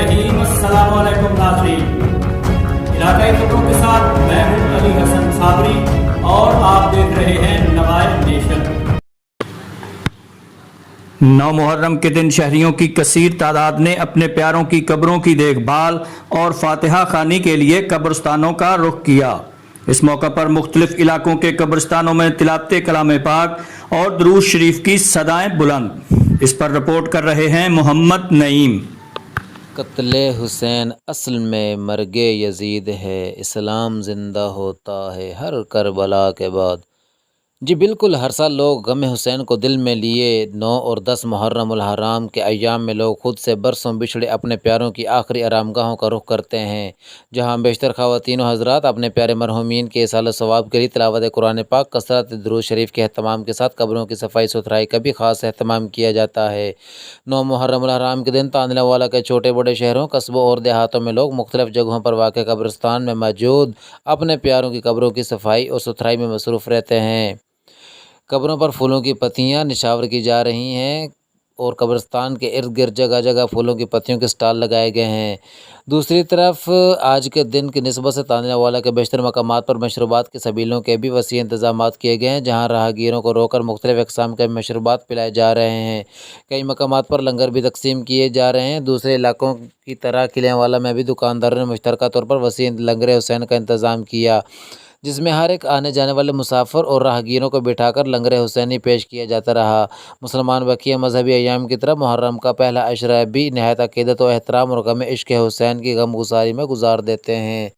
रहीम। अस्सलाम वालेकुम नाज़रीन, इलाकाई खबरों के साथ मैं हूं अली हसन साबरी और आप देख रहे हैं नवाइब नेशन। 9 मुहर्रम के दिन शहरियों की कसीर तादाद ने अपने प्यारों की कब्रों की देखभाल और फातिहा खानी के लिए कब्रस्तानों का रुख किया। इस मौका पर मुख्तलिफ इलाकों के कब्रस्तानों में तिलावत कलाम पाक और दुरूद शरीफ की सदाएं बुलंद। इस पर रिपोर्ट कर रहे हैं मोहम्मद नईम। कत्ले हुसैन असल में मर्गे यजीद है, इस्लाम ज़िंदा होता है हर करबला के बाद। जी बिल्कुल, हर साल लोग गम हुसैन को दिल में लिए 9 और 10 मुहर्रम उल हराम के अय्याम में लोग खुद से बरसों बिछड़े अपने प्यारों की आखिरी आरामगाहों का रुख करते हैं, जहां बेशतर ख़वातीन व हज़रात अपने प्यारे मरहूमीन के इसाले सवाब के लिए तिलावत कुरान पाक, कसरत दुरूद शरीफ के अहतमाम के साथ कब्रों की सफाई सुथराई का भी ख़ास अहतमाम किया जाता है। 9 मुहर्रम उल हराम के दिन तानले वाला के छोटे बड़े शहरों, कस्बों और देहातों में लोग मुख्तलिफ जगहों पर वाक़ कब्रिस्तान में मौजूद अपने प्यारों की कब्रों की सफाई और सुथराई में मसरूफ़ रहते हैं। कब्रों पर फूलों की पत्तियां निछावर की जा रही हैं और कब्रिस्तान के इर्द गिर्द जगह जगह फूलों की पत्तियों के स्टॉल लगाए गए हैं। दूसरी तरफ आज के दिन की निस्बत से तानले वाला के बेशतर मकामात पर मशरूबात के सबीलों के भी वसी इंतजामात किए गए हैं, जहां राहगीरों को रोककर मुख्तलिफ अक़साम के मशरूबात पिलाए जा रहे हैं। कई मकामात पर लंगर भी तकसीम किए जा रहे हैं। दूसरे इलाकों की तरह किलेवाला में भी दुकानदारों ने मुश्तरका तौर पर वसी लंगर हुसैन का इंतज़ाम किया, जिसमें हर एक आने जाने वाले मुसाफिर और राहगीरों को बिठाकर लंगर हुसैनी पेश किया जाता रहा। मुसलमान बकिया मजहबी अय्याम की तरह मुहर्रम का पहला अशरा भी नहायत अक़ीदत व एहतराम और गम इश्क़ हुसैन की गमगुसारी में गुजार देते हैं।